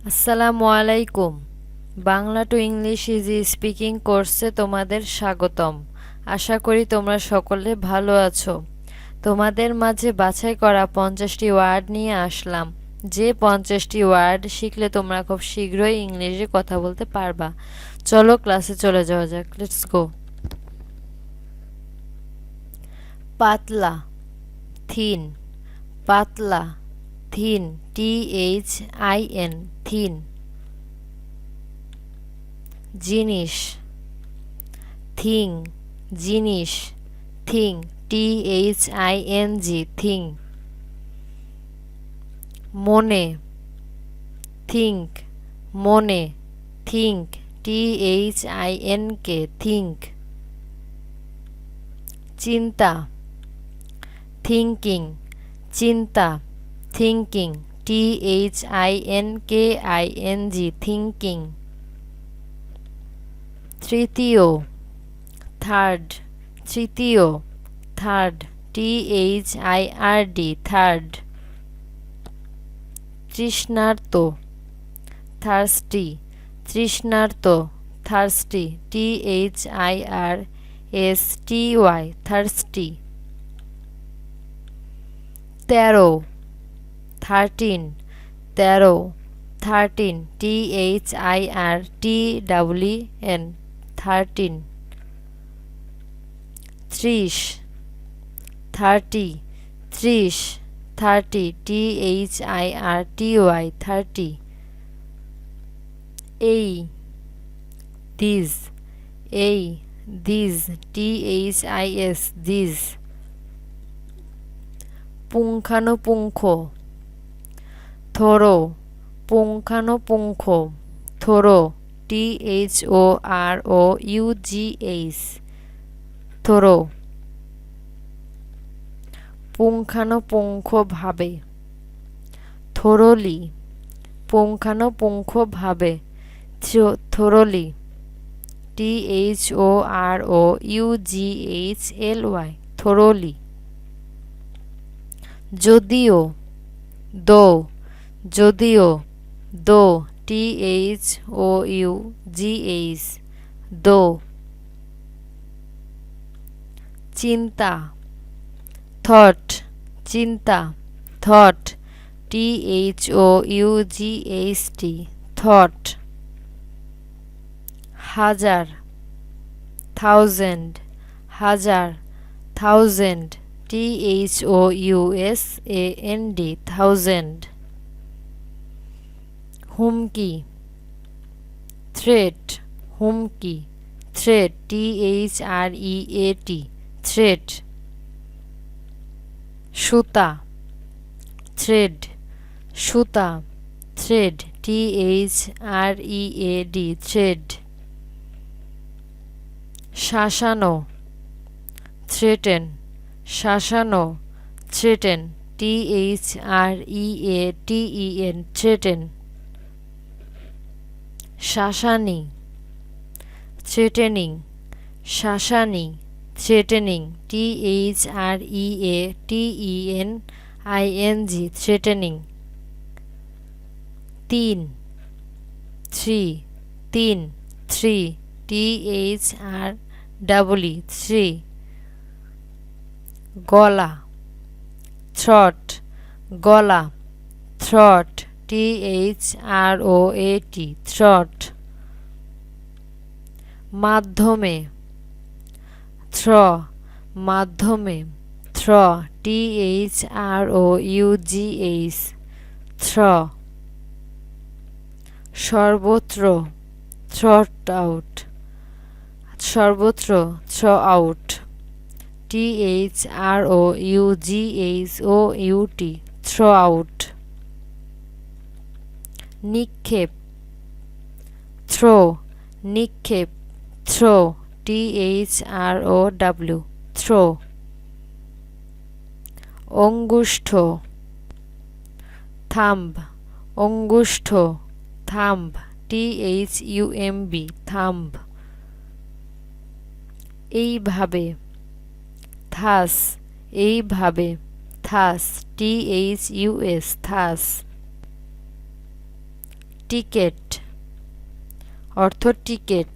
আসসালামু আলাইকুম। Bangla to English easy speaking কোর্সে তোমাদের স্বাগতম। আশা করি তোমরা সকলে ভালো আছো। তোমাদের মাঝে বাছাই করা 50টি ওয়ার্ড নিয়ে আসলাম। যে 50টি ওয়ার্ড শিখলে তোমরা খুব শীঘ্রই ইংলিশে কথা বলতে পারবা। চলো ক্লাসে চলে যাওয়া যাক। Let's go. পাতলা, থিন। পাতলা, থিন, THIN, থিন। জিনিস, থিং, জিনিস, থিং, THING, থিং। মনে, থিঙ্ক, মনে, থিঙ্ক, THINK, থিঙ্ক। চিন্তা, থিঙ্কিং, চিন্তা, থিঙ্কিং, THINKING, থিঙ্কিং। তৃতীয়, থার্ড, তৃতীয়, third, THIRD, third. তৃষ্ণার্ত, thirsty, তৃষ্ণার্ত, thirsty, THIRSTY, thirsty. 13, 13, 13, 13, THIRTWN, 13। 30, 30, 30, 30, THIRTY, 30। এই, these, এই, these, THIS, these। পুঙ্খানুপুঙ্খ, থোড়ো, পুঙ্খানুপুঙ্খ, থোড়ো, THOROUGH, থোড়ো। পুঙ্খানুপুঙ্খভাবে, থোরলি, পুঙ্খানুপুঙ্খভাবে, থোরলি, THOROUGHLY, থোরলি। যদিও, দো, যদিও, দো, THOUGH, দো। চিন্তা, থট, চিন্তা, থট, THOUGHT, থট। হাজার, থাউজেন্ড, হাজার, থাউজেন্ড, THOUSAND, থাউজেন্ড। হুমকি, থ্রেট, হুমকি, থ্রেট, THREAT, থ্রেট। সুতা, থ্রেড, সুতা, thread, THREAD, thread. শাসানো, threaten, শাসানো, threaten, THREATEN, threaten. শাসানি, threatening, শাসানি, threatening, THREATENING, threatening. তিন, থ্রি, তিন, থ্রি, THREE, থ্রি। গলা, থ্রট, গলা, থ্রট, THROAT, থ্রট। মাধ্যমে, থ্র, মাধ্যমে, থ্র, THROUGH, থ্র। সর্বত্র, থ্রট আউট, সর্বত্র, throughout, THROUGHOUT, throughout. নিক্ষেপ, থ্রো, নিক্ষেপ, থ্রো, THROW, থ্রো। অঙ্গুষ্ঠ, থাম্ব, অঙ্গুষ্ঠ, থাম্ব, THUMB, থাম্ব। এইভাবে, থাস, এইভাবে, থাস, THUS, থাস। টিকেট অর্থ টিকেট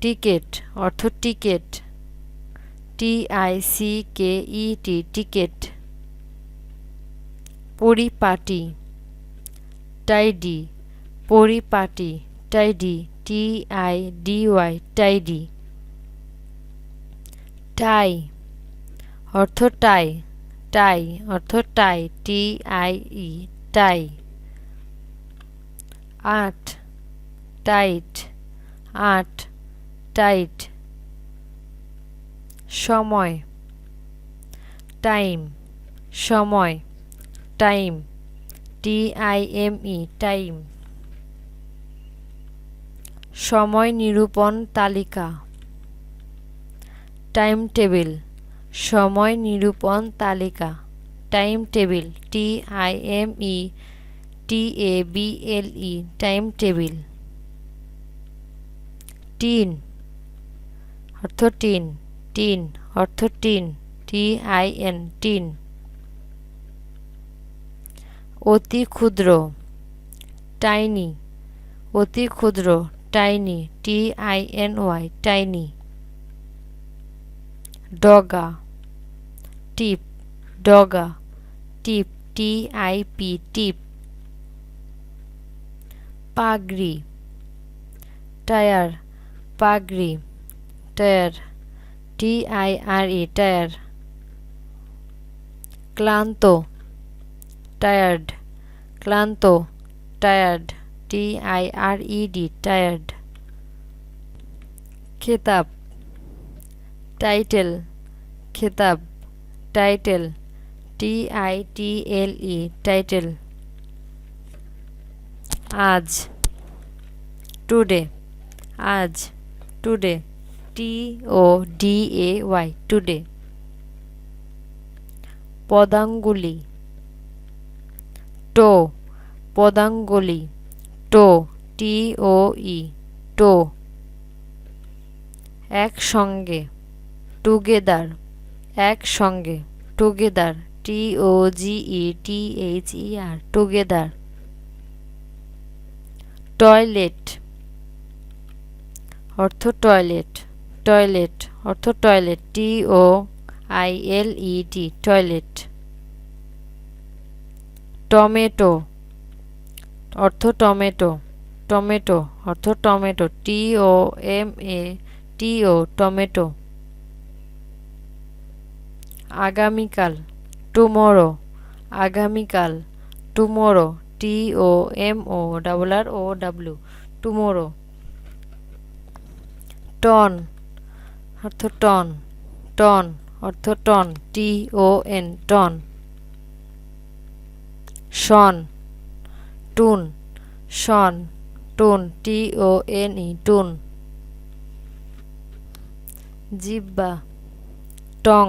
টিকেট অর্থ টিকেট TICKET টিকেট পরিপাটি টাইডি পরিপাটি টাইডি TIDY টাইডি টাই অর্থ টাই টাই অর্থ টাই TIE টাই আট টাইট আট টাইট সময় টাইম সময় টাইম TIME টাইম সময় নিরূপণ তালিকা টাইম টেবিল সময় নিরূপণ তালিকা time table TIMETABLE time table tin অর্থ টিন টিন অর্থ টিন TIN টিন অতি ক্ষুদ্র টাইনি অতি ক্ষুদ্র টাইনি TINY টাইনি ডগা টিপ ডগা টিপ TIP টিপ পাগড়ি টায়ার পাগড়ি টায়ার TIRE টায়ার ক্লান্ত টায়ার্ড ক্লান্ত টায়ার্ড TIRED টায়ার্ড খেতাব টাইটেল খেতাব টাইটেল TITLE টাইটেল আজ টুডে আজ টুডে TODAY টুডে পদাঙ্গুলি টো পদাঙ্গুলি টো TOE টো একসঙ্গে টুগেদার একসঙ্গে টুগেদার TOGETHER টুগেদার টয়লেট অর্থ টয়লেট টয়লেট অর্থ টয়লেট TOILET টয়লেট টমেটো অর্থ টমেটো টমেটো অর্থ টমেটো TOMATO টমেটো আগামীকাল টুমরো আগামীকাল টুমরো TOMORROW টুমরো টন অর্থ টন টন অর্থ টন TON টন শন টুন শন টুন TONE টুন জিহ্বা টং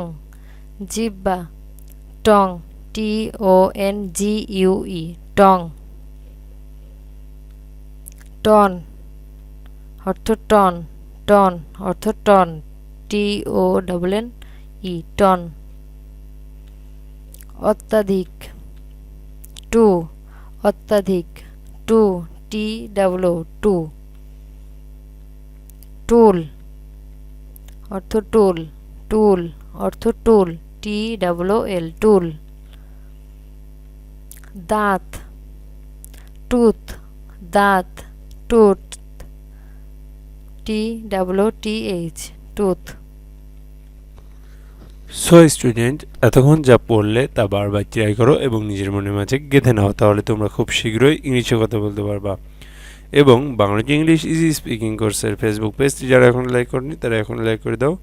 জিহ্বা টং TONGUE টং টন অর্থ টন টন অর্থ টন TONNE টন অত্যাধিক টু অত্যাধিক টু TW টু টুল অর্থ টুল টুল অর্থ টুল TWL টুল দাঁত টুথ দাঁত tooth TWTH tooth so student, এতক্ষণ যা পড়লে তা বারবার ট্রাই করো এবং নিজের মনের মাঝে গেঁথে নাও, তাহলে তোমরা খুব শীঘ্রই ইংলিশে কথা বলতে পারবা। এবং Bangla to English easy speaking কোর্সের ফেসবুক পেজটি যারা এখন লাইক করেনি তারা এখন লাইক করে দাও,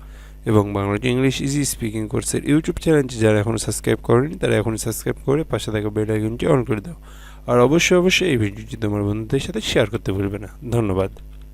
এবং Bangla to English easy speaking কোর্সের ইউটিউব চ্যানেলটি যারা এখন সাবস্ক্রাইব করেনি তারা এখন সাবস্ক্রাইব করে পাশে থাকা বেল আইকনটি অন করে দাও। আর অবশ্যই এই ভিডিওটি তোমার বন্ধুদের সাথে শেয়ার করতে ভুলবে না। ধন্যবাদ।